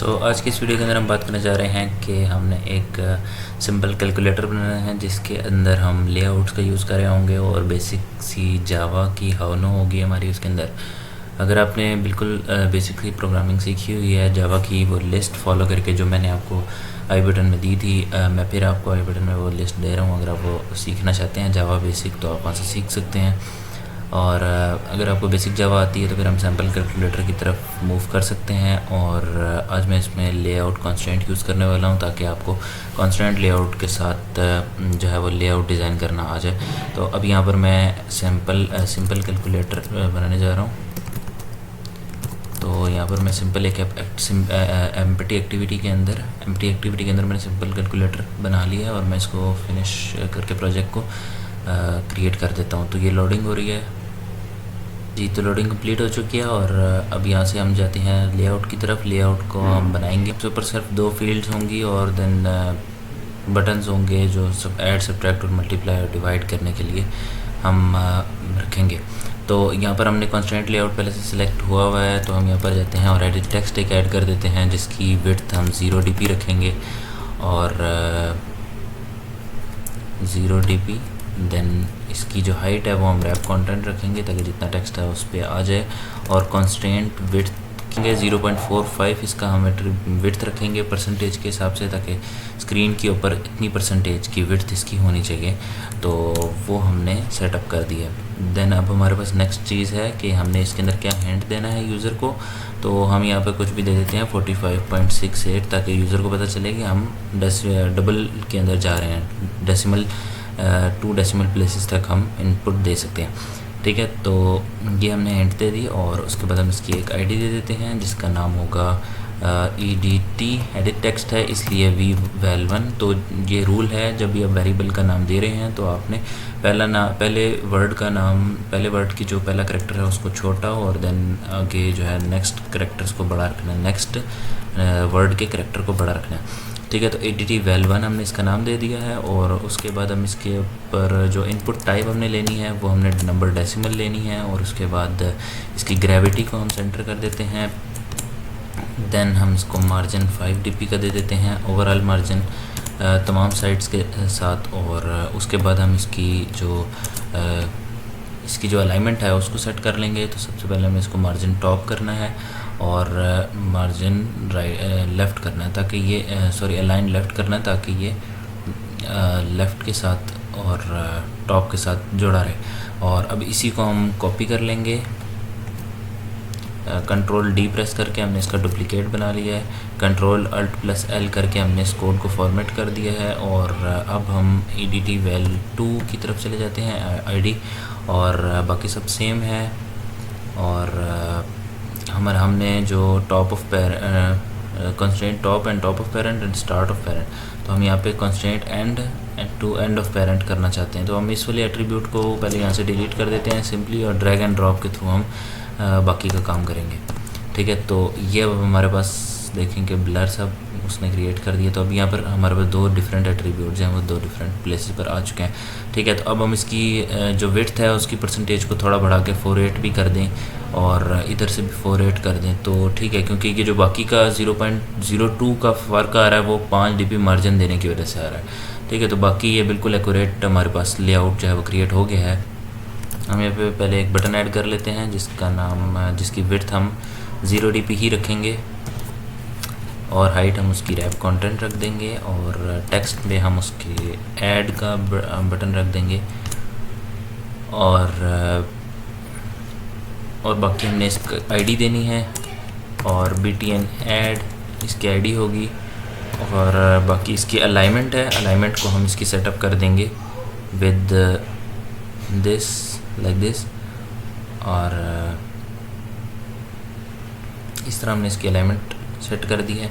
आज की इस वीडियो के अंदर हम बात करने जा रहे हैं कि हमने एक सिंपल कैलकुलेटर बनाना है जिसके अंदर हम लेआउट्स का यूज़ कर रहे होंगे और बेसिक सी जावा की हाउनो होगी हमारी उसके अंदर। अगर आपने बिल्कुल बेसिक सी प्रोग्रामिंग सीखी हुई है जावा की, वो लिस्ट फॉलो करके जो मैंने आपको आई बटन में दी थी, मैं फिर आपको आई बटन में वो लिस्ट दे रहा हूँ। अगर आप वो सीखना चाहते हैं जावा बेसिक तो आप वहाँ से सीख सकते हैं। और अगर आपको बेसिक जावा आती है तो फिर हम सैम्पल कैलकुलेटर की तरफ मूव कर सकते हैं। और आज मैं इसमें लेआउट कंस्ट्रेंट यूज़ करने वाला हूँ ताकि आपको कंस्ट्रेंट लेआउट के साथ जो है वो लेआउट डिज़ाइन करना आ जाए। तो अब यहाँ पर मैं सिंपल कैलकुलेटर बनाने जा रहा हूँ। तो यहाँ पर मैं सिंपल एक एम्प्टी एक्टिविटी के अंदर मैंने सिंपल कैलकुलेटर बना लिया है और मैं इसको फिनिश करके प्रोजेक्ट को क्रिएट कर देता हूँ। तो ये लोडिंग हो रही है जी, तो लोडिंग कंप्लीट हो चुकी है। और अब यहाँ से हम जाते हैं लेआउट की तरफ। लेआउट को हम बनाएंगे, उसके ऊपर सिर्फ 2 फील्ड्स होंगी और देन बटन्स होंगे जो सब ऐड, सब्ट्रैक्ट और मल्टीप्लाई और डिवाइड करने के लिए हम रखेंगे। तो यहाँ पर हमने कंस्ट्रेंट लेआउट पहले से सिलेक्ट हुआ है, तो हम यहाँ पर जाते हैं और एडिट टेक्स्ट एक ऐड कर देते हैं जिसकी विड्थ हम 0 dp रखेंगे और 0 dp। देन इसकी जो हाइट है वो हम रैप कंटेंट रखेंगे ताकि जितना टेक्स्ट है उस पर आ जाए। और कंस्ट्रेंट विड्थ रखेंगे 0.45, इसका हम विड्थ रखेंगे परसेंटेज के हिसाब से ताकि स्क्रीन के ऊपर इतनी परसेंटेज की विड्थ इसकी होनी चाहिए। तो वो हमने सेटअप कर दिया। देन अब हमारे पास नेक्स्ट चीज़ है कि हमने इसके अंदर क्या हिंट देना है यूज़र को। तो हम यहाँ पे कुछ भी दे देते हैं 45.68 ताकि यूज़र को पता चले कि हम डबल के अंदर जा रहे हैं। डेसिमल 2 डेसिमल प्लेसेस तक हम इनपुट दे सकते हैं। ठीक है, तो ये हमने हिंट दे दी और उसके बाद हम इसकी एक आईडी दे देते हैं जिसका नाम होगा edt। एडिट टेक्स्ट है इसलिए val1। तो ये रूल है, जब भी आप वेरिएबल का नाम दे रहे हैं तो आपने पहले वर्ड की जो पहला करेक्टर है उसको छोटा और देन आगे जो है नेक्स्ट करेक्टर्स को बड़ा रखना है, नेक्स्ट वर्ड के करेक्टर को बड़ा रखना है। ठीक है, तो edt val1 हमने इसका नाम दे दिया है। और उसके बाद हम इसके ऊपर जो इनपुट टाइप हमने लेनी है वो हमने नंबर डेसिमल लेनी है। और उसके बाद इसकी ग्रेविटी को हम सेंटर कर देते हैं। देन हम इसको मार्जिन 5 dp का दे देते हैं, ओवरऑल मार्जिन तमाम साइड्स के साथ। और उसके बाद हम इसकी जो अलाइनमेंट है उसको सेट कर लेंगे। तो सबसे पहले हमें इसको मार्जिन टॉप करना है और मार्जिन लेफ़्ट करना है ताकि ये अलाइन लेफ़्ट करना है ताकि ये लेफ़्ट के साथ और टॉप के साथ जुड़ा रहे। और अब इसी को हम कॉपी कर लेंगे, कंट्रोल डी प्रेस करके हमने इसका डुप्लीकेट बना लिया है। कंट्रोल अल्ट प्लस एल करके हमने इस कोड को फॉर्मेट कर दिया है। और अब हम edt val2 की तरफ चले जाते हैं आईडी, और बाकी सब सेम है। और हमने जो constraint top and top of parent and start of parent, तो हम यहाँ पे constraint end to end of parent करना चाहते हैं। तो हम इस वाले एट्रीब्यूट को पहले यहाँ से डिलीट कर देते हैं सिंपली, और ड्रैग एंड ड्रॉप के थ्रू हम बाकी का काम करेंगे। ठीक है, तो ये अब हमारे पास देखेंगे ब्लर सब उसने क्रिएट कर दिया। तो अब यहाँ पर हमारे पास 2 डिफरेंट एट्रीब्यूट्स हैं, वो 2 डिफरेंट प्लेसेस पर आ चुके हैं। ठीक है, तो अब हम इसकी जो विड्थ है उसकी परसेंटेज को थोड़ा बढ़ा के 48 भी कर दें और इधर से भी 48 कर दें तो ठीक है, क्योंकि ये जो बाकी का 0.02 का फ़र्क आ रहा है वो 5 dp मार्जिन देने की वजह से आ रहा है। ठीक है, तो बाकी ये बिल्कुल एक्यूरेट हमारे पास लेआउट जो है वो क्रिएट हो गया है। हम यहाँ पे पहले एक बटन ऐड कर लेते हैं जिसकी विड्थ हम 0 dp ही रखेंगे और हाइट हम उसकी रैप कंटेंट रख देंगे। और टेक्स्ट में हम उसके ऐड का बटन रख देंगे। और बाकी हमने इसका आईडी देनी है और btn ऐड इसकी आईडी होगी। और बाकी इसकी अलाइनमेंट है, अलाइनमेंट को हम इसकी सेटअप कर देंगे विद दिस लाइक दिस। और इस तरह हमने इसकी अलाइनमेंट सेट कर दी है।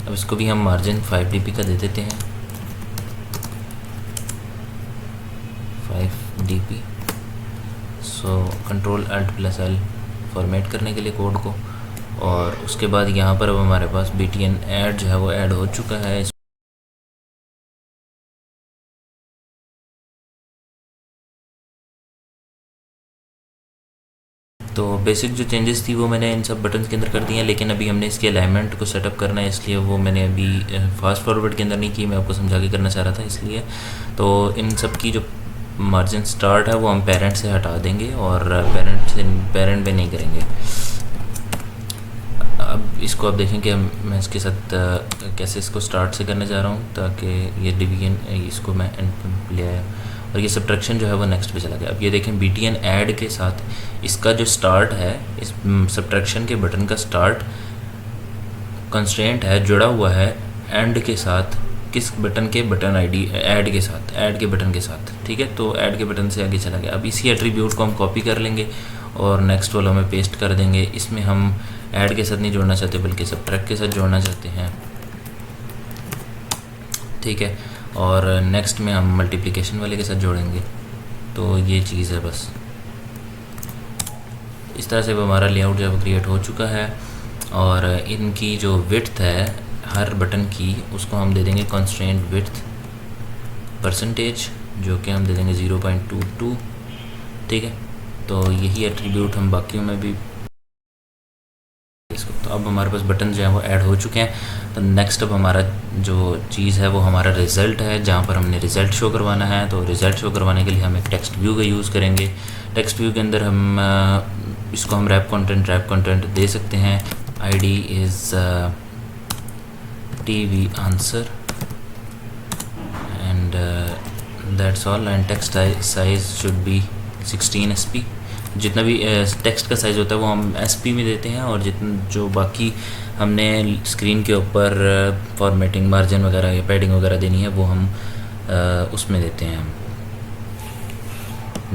अब इसको भी हम मार्जिन 5 dp का दे देते हैं, 5 dp। So control alt plus L format करने के लिए कोड को। और उसके बाद यहाँ पर अब हमारे पास btn ऐड जो है वो ऐड हो चुका है। तो बेसिक जो चेंजेस थी वो मैंने इन सब बटन्स के अंदर कर दी हैं, लेकिन अभी हमने इसके अलाइनमेंट को सेटअप करना है, इसलिए वो मैंने अभी फास्ट फॉरवर्ड के अंदर नहीं की, मैं आपको समझा के करना चाह रहा था इसलिए। तो इन सब की जो मार्जिन स्टार्ट है वो हम पेरेंट से हटा देंगे और पेरेंट पे नहीं करेंगे। अब इसको आप देखें कि मैं इसके साथ कैसे इसको स्टार्ट से करने जा रहा हूँ ताकि ये डिवीजन इसको मैं एंड पे ले आया और ये सब्ट्रैक्शन जो है वो नेक्स्ट पे चला गया। अब ये देखें BTN ऐड के साथ इसका जो स्टार्ट है, इस सब्ट्रैक्शन के बटन का स्टार्ट कंस्ट्रेंट है, जुड़ा हुआ है एंड के साथ, किस बटन के बटन ID ऐड के साथ, ऐड के बटन के साथ, ठीक है। तो ऐड के बटन से आगे चला गया। अब इसी एट्रीब्यूट को हम कॉपी कर लेंगे और नेक्स्ट वाला में पेस्ट कर देंगे। इसमें हम ऐड के साथ नहीं जोड़ना चाहते बल्कि सब्ट्रैक्ट के साथ जोड़ना चाहते हैं, ठीक है। और नेक्स्ट में हम मल्टीप्लिकेशन वाले के साथ जोड़ेंगे। तो ये चीज़ है बस। इस तरह से वो हमारा लेआउट जो है वो क्रिएट हो चुका है। और इनकी जो विड्थ है हर बटन की, उसको हम दे देंगे कंस्ट्रेंट विड्थ परसेंटेज, जो कि हम दे देंगे 0.22, ठीक है। तो यही एट्रीब्यूट हम बाकियों में भी इसको। तो अब हमारे पास बटन जो है वो ऐड हो चुके हैं। तो नेक्स्ट अब हमारा जो चीज़ है वो हमारा रिज़ल्ट है, जहाँ पर हमने रिज़ल्ट शो करवाना है। तो रिज़ल्ट शो करवाने के लिए हम एक टेक्स्ट व्यू का यूज़ करेंगे। टेक्स्ट व्यू के अंदर हम इसको हम रैप कंटेंट दे सकते हैं। ID is TV answer and that's all and text size should be 16 SP। जितना भी टेक्स्ट का साइज़ होता है वो हम SP में देते हैं, और जितना जो बाकी हमने स्क्रीन के ऊपर फॉर्मेटिंग मार्जिन वगैरह या पैडिंग वगैरह देनी है वो हम उसमें देते हैं हम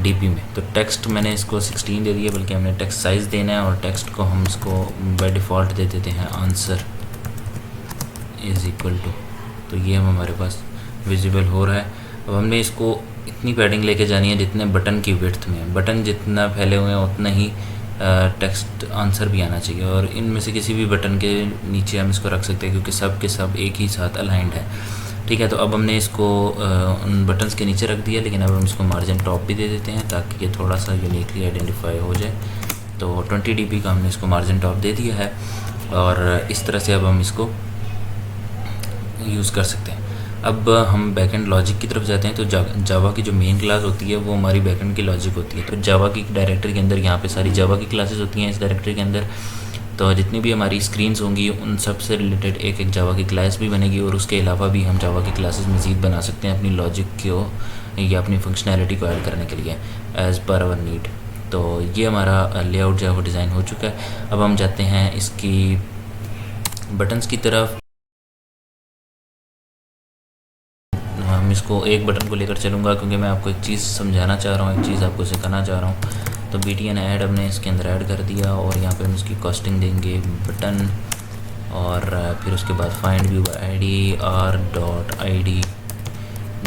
DP में। तो टेक्स्ट मैंने इसको 16 दे दिया, बल्कि हमने टेक्स्ट साइज़ देना है, और टेक्स्ट को हम इसको बाय डिफ़ॉल्ट दे देते हैं आंसर इज़ इक्वल टू। तो ये हम हमारे पास विजिबल हो रहा है। अब हमने इसको इतनी पैडिंग लेके जानी है जितने बटन की विड्थ में, बटन जितना फैले हुए हैं उतना ही टेक्स्ट आंसर भी आना चाहिए। और इनमें से किसी भी बटन के नीचे हम इसको रख सकते हैं क्योंकि सब के सब एक ही साथ अलाइंड है, ठीक है। तो अब हमने इसको उन बटन्स के नीचे रख दिया, लेकिन अब हम इसको मार्जिन टॉप भी दे देते हैं ताकि ये थोड़ा सा यूनिकली आइडेंटिफाई हो जाए। तो 20 dp का हमने इसको मार्जिन टॉप दे दिया है, और इस तरह से अब हम इसको यूज़ कर सकते हैं। अब हम बैकएंड लॉजिक की तरफ जाते हैं। तो जावा की जो मेन क्लास होती है वो हमारी बैकएंड की लॉजिक होती है। तो जावा की डायरेक्टरी के अंदर यहाँ पे सारी जावा की क्लासेस होती हैं इस डायरेक्टरी के अंदर। तो जितनी भी हमारी स्क्रीन्स होंगी उन सब से रिलेटेड एक एक जावा की क्लास भी बनेगी, और उसके अलावा भी हम जावा की क्लासेस मज़ीद बना सकते हैं अपनी लॉजिक को या अपनी फंक्शनैलिटी को ऐड करने के लिए एज़ पर आवर नीड। तो ये हमारा लेआउट जो है वो डिज़ाइन हो चुका है। अब हम जाते हैं इसकी बटन्स की तरफ। हम इसको एक बटन को लेकर चलूँगा क्योंकि मैं आपको एक चीज़ समझाना चाह रहा हूँ, एक चीज़ आपको सिखाना चाह रहा हूँ। तो BTN ऐड हमने इसके अंदर ऐड कर दिया, और यहाँ पे हम इसकी कॉस्टिंग देंगे बटन, और फिर उसके बाद find view bye ID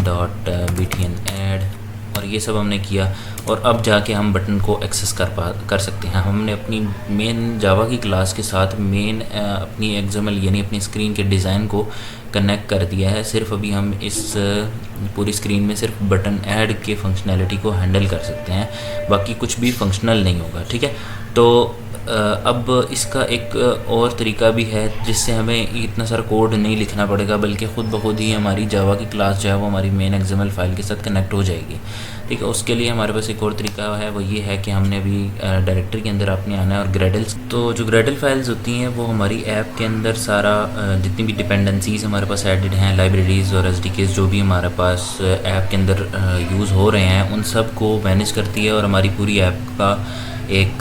r.id.btn add, और ये सब हमने किया। और अब जाके हम बटन को एक्सेस कर सकते हैं। हमने अपनी मेन जावा की क्लास के साथ मेन अपनी XML यानी अपनी स्क्रीन के डिज़ाइन को कनेक्ट कर दिया है। सिर्फ अभी हम इस पूरी स्क्रीन में सिर्फ बटन ऐड के फंक्शनैलिटी को हैंडल कर सकते हैं, बाकी कुछ भी फंक्शनल नहीं होगा, ठीक है। तो अब इसका एक और तरीका भी है जिससे हमें इतना सारा कोड नहीं लिखना पड़ेगा, बल्कि ख़ुद ब खुद ही हमारी जावा की क्लास जो है वो हमारी मेन XML फाइल के साथ कनेक्ट हो जाएगी, ठीक है। उसके लिए हमारे पास एक और तरीका है, वो ये है कि हमने अभी डायरेक्टरी के अंदर आपने आना है और ग्रेडल्स। तो जो ग्रेडल फाइल्स होती हैं वो हमारी ऐप के अंदर सारा जितनी भी डिपेंडेंसीज़ हमारे पास एडिड हैं, लाइब्रेरीज़ और SDKs जो भी हमारे पास ऐप के अंदर यूज़ हो रहे हैं, उन सब को मैनेज करती है, और हमारी पूरी ऐप का एक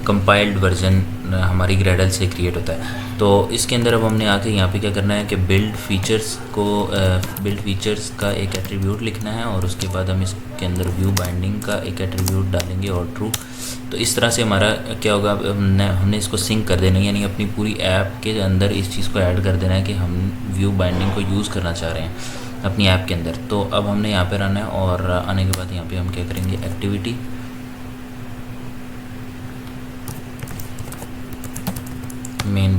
कंपाइल्ड वर्जन हमारी ग्रेडल से क्रिएट होता है। तो इसके अंदर अब हमने आके यहाँ पे क्या करना है कि बिल्ड फीचर्स का एक एट्रीब्यूट लिखना है, और उसके बाद हम इसके अंदर व्यू बाइंडिंग का एक एट्रीब्यूट डालेंगे और ट्रू। तो इस तरह से हमारा क्या होगा, हमने इसको सिंक कर देना है, यानी अपनी पूरी ऐप के अंदर इस चीज़ को ऐड कर देना है कि हम व्यू बाइंडिंग को यूज़ करना चाह रहे हैं अपनी ऐप के अंदर। तो अब हमने यहाँ पर आना है, और आने के बाद यहाँ पर हम क्या करेंगे, एक्टिविटी मेन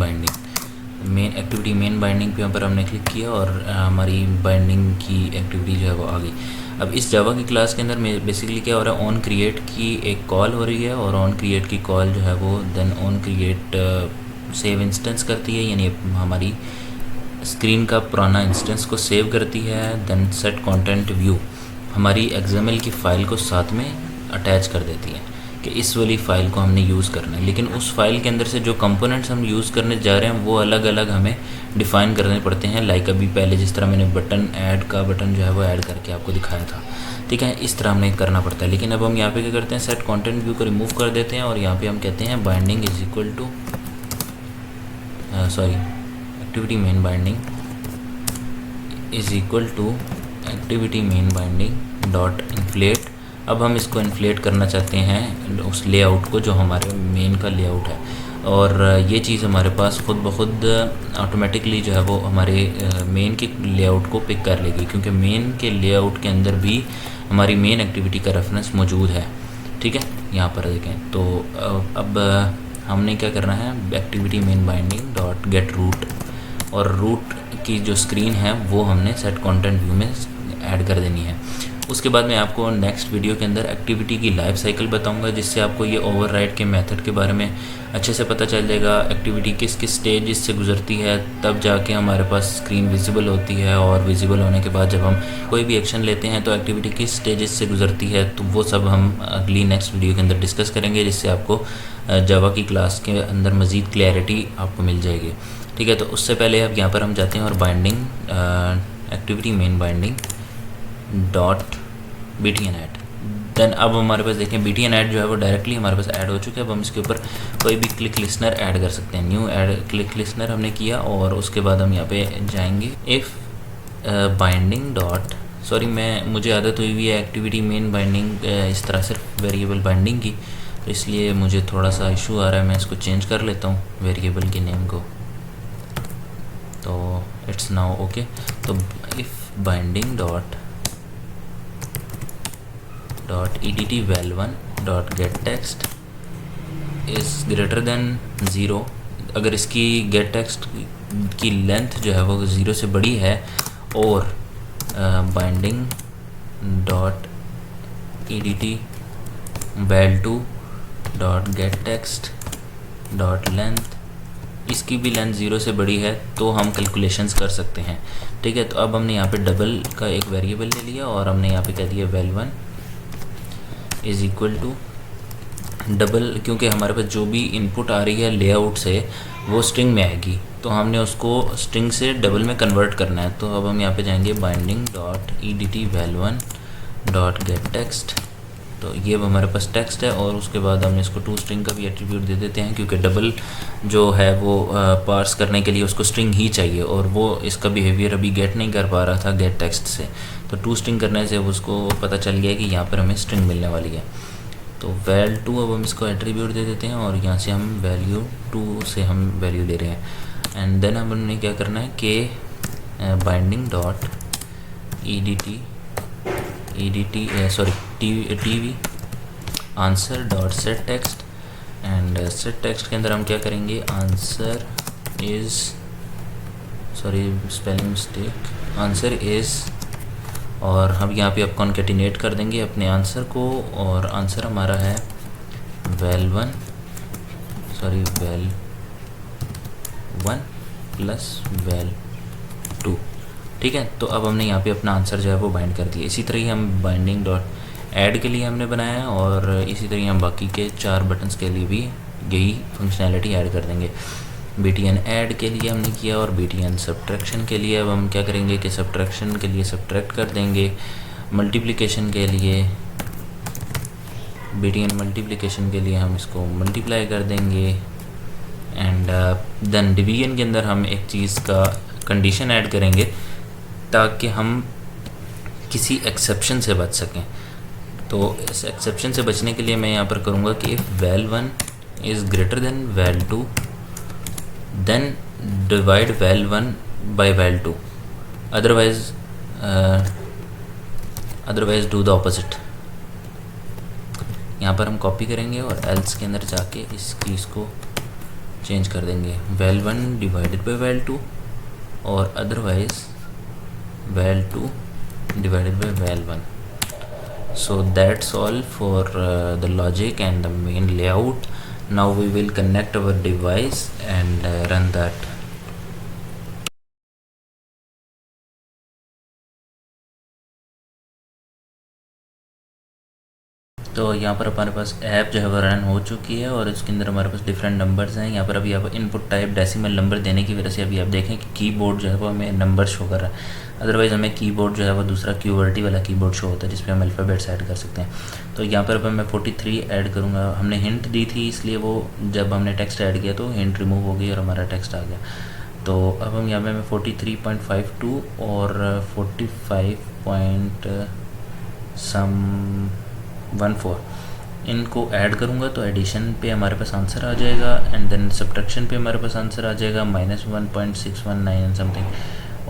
बाइंडिंग पे यहाँ पर हमने क्लिक किया, और हमारी बाइंडिंग की एक्टिविटी जो है वो आ गई। अब इस जावा की क्लास के अंदर में बेसिकली क्या हो रहा है, ऑन क्रिएट की एक कॉल हो रही है और ऑन क्रिएट की कॉल जो है वो then on create save instance करती है, यानी हमारी स्क्रीन का पुराना इंस्टेंस को सेव करती है। देन सेट कंटेंट व्यू हमारी XML की फ़ाइल को साथ में अटैच कर देती है कि इस वाली फ़ाइल को हमने यूज़ करना है, लेकिन उस फाइल के अंदर से जो कंपोनेंट्स हम यूज़ करने जा रहे हैं वो अलग अलग हमें डिफ़ाइन करने पड़ते हैं। लाइक अभी पहले जिस तरह मैंने बटन ऐड का बटन जो है वो ऐड करके आपको दिखाया था, ठीक है, इस तरह हमें करना पड़ता है। लेकिन अब हम यहाँ पे क्या करते हैं, सेट कंटेंट व्यू को रिमूव कर देते हैं और यहाँ पे हम कहते हैं binding is equal to activity main binding is equal to activity main binding dot inflate. अब हम इसको इन्फ्लेट करना चाहते हैं उस लेआउट को जो हमारे मेन का लेआउट है, और ये चीज़ हमारे पास खुद ब खुद ऑटोमेटिकली जो है वो हमारे मेन के लेआउट को पिक कर लेगी, क्योंकि मेन के लेआउट के अंदर भी हमारी मेन एक्टिविटी का रेफरेंस मौजूद है। ठीक है, यहाँ पर देखें तो अब हमने क्या करना है, activity main binding dot get root, और रूट की जो स्क्रीन है वो हमने सेट कंटेंट व्यू में ऐड कर देनी है। उसके बाद मैं आपको नेक्स्ट वीडियो के अंदर एक्टिविटी की लाइफ साइकिल बताऊंगा, जिससे आपको ये ओवरराइड के मेथड के बारे में अच्छे से पता चल जाएगा। एक्टिविटी किस किस स्टेज से गुजरती है, तब जाके हमारे पास स्क्रीन विजिबल होती है, और विजिबल होने के बाद जब हम कोई भी एक्शन लेते हैं तो एक्टिविटी किस स्टेजेस से गुजरती है, तो वो सब हम अगली नेक्स्ट वीडियो के अंदर डिस्कस करेंगे, जिससे आपको जावा की क्लास के अंदर मज़ीद क्लैरिटी आपको मिल जाएगी। ठीक है, तो उससे पहले अब यहाँ पर हम जाते हैं और binding activity main binding dot BTN add. Then अब हमारे पास देखें BTN ऐड जो है वो डायरेक्टली हमारे पास ऐड हो चुका है। अब हम इसके ऊपर कोई भी क्लिक लिसनर ऐड कर सकते हैं। न्यू ऐड क्लिक लिसनर हमने किया, और उसके बाद हम यहाँ पे जाएंगे इफ़ बाइंडिंग डॉट मुझे आदत हुई हुई है एक्टिविटी मेन बाइंडिंग इस तरह सिर्फ वेरिएबल बाइंडिंग की, तो इसलिए मुझे थोड़ा सा इशू आ रहा है। मैं इसको चेंज कर लेता हूँ वेरिएबल के नेम को, तो इट्स नाउ ओके। तो if binding dot edt val1 dot gate text is greater than 0, अगर इसकी गेट टेक्स्ट की लेंथ जो है वो 0 से बड़ी है, और binding dot edt val2 dot gate text dot length, इसकी भी लेंथ 0 से बड़ी है, तो हम कैलकुलेशंस कर सकते हैं। ठीक है, तो अब हमने यहाँ पे डबल का एक वेरिएबल ले लिया, और हमने यहाँ पे कह दिया val1 is equal to double, क्योंकि हमारे पास जो भी इनपुट आ रही है लेआउट से वो स्ट्रिंग में आएगी, तो हमने उसको स्ट्रिंग से डबल में कन्वर्ट करना है। तो अब हम यहाँ पे जाएंगे binding dot edt val1 dot gate text, तो ये अब हमारे पास टेक्स्ट है, और उसके बाद हम इसको टू स्ट्रिंग का भी एट्रीब्यूट दे देते हैं, क्योंकि डबल जो है वो पार्स करने के लिए उसको स्ट्रिंग ही चाहिए, और वो इसका बिहेवियर अभी गेट नहीं कर पा रहा था गेट टेक्स्ट से, तो टू स्ट्रिंग करने से उसको पता चल गया कि यहाँ पर हमें स्ट्रिंग मिलने वाली है। तो val2 अब हम इसको एट्रीब्यूट दे देते हैं, और यहाँ से हम value2 से हम वैल्यू ले रहे हैं। एंड देन हमने क्या करना है कि binding dot tv answer dot set text, and set text के अंदर हम क्या करेंगे, answer is spelling mistake, answer is, और हम यहाँ पे आप कॉन्केटिनेट कर देंगे अपने आंसर को, और आंसर हमारा है val1 प्लस val2। ठीक है, तो अब हमने यहाँ पे अपना आंसर जो है वो बाइंड कर दिया। इसी तरह ही हम बाइंडिंग डॉट ऐड के लिए हमने बनाया है, और इसी तरह हम बाकी के 4 बटन्स के लिए भी यही फंक्शनैलिटी ऐड कर देंगे। BTN ऐड के लिए हमने किया, और BTN सब्ट्रैक्शन के लिए अब हम क्या करेंगे कि सब्ट्रैक्शन के लिए सब्ट्रैक्ट कर देंगे, मल्टीप्लिकेशन के लिए BTN मल्टीप्लिकेशन के लिए हम इसको मल्टीप्लाई कर देंगे, एंड देन डिवीजन के अंदर हम एक चीज़ का कंडीशन ऐड करेंगे ताकि हम किसी एक्सेप्शन से बच सकें। तो इस एक्सेप्शन से बचने के लिए मैं यहाँ पर करूँगा कि if val1 is greater than val2 then divide val1 by val2, otherwise do the opposite। यहाँ पर हम कॉपी करेंगे और else के अंदर जाके इस चीज़ को चेंज कर देंगे, val1 डिवाइडेड बाई val2, और otherwise val2 divided by val1। So that's all for the logic and the main layout. Now we will connect our device and run that. तो यहाँ पर हमारे पास ऐप जो है वो रन हो चुकी है और इसके अंदर हमारे पास डिफरेंट नंबर्स हैं। यहाँ पर अभी आप इनपुट टाइप डेसिमल नंबर देने की वजह से अभी आप देखें कि कीबोर्ड जो है वो हमें नंबर शो कर रहा है। अदरवाइज़ हमें कीबोर्ड जो है वो दूसरा QWERTY वाला कीबोर्ड शो होता है जिसपे हम अल्फ़ाबेट्स ऐड कर सकते हैं। तो यहाँ पर अब मैं 43 ऐड करूँगा। हमने हिंट दी थी इसलिए वो जब हमने टेक्स्ट ऐड किया तो हिंट रिमूव हो गई और हमारा टेक्स्ट आ गया। तो अब हम यहाँ पे मैं 43.52 और 45.14 इनको ऐड करूँगा तो एडिशन पे हमारे पास आंसर आ जाएगा एंड देन सब्ट्रैक्शन पे हमारे पास आंसर आ जाएगा -1.619 एंड समथिंग।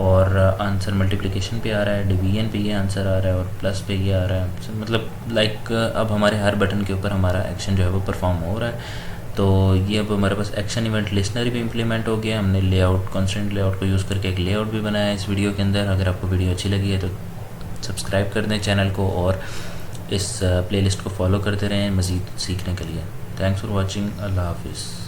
और आंसर मल्टीप्लिकेशन पे आ रहा है, डिवीजन पे ये आंसर आ रहा है और प्लस पे ये आ रहा है। मतलब लाइक अब हमारे हर बटन के ऊपर हमारा एक्शन जो है वो परफॉर्म हो रहा है। तो ये अब हमारे पास एक्शन इवेंट लिस्नर भी इम्प्लीमेंट हो गया। हमने लेआउट कॉन्स्टेंट लेआउट को यूज़ करके एक लेआउट भी बनाया है इस वीडियो के अंदर। अगर आपको वीडियो अच्छी लगी है तो सब्सक्राइब कर दें चैनल को और इस प्लेलिस्ट को फॉलो करते रहें मज़ीद सीखने के लिए। Thanks for watching. अल्लाह हाफिज़।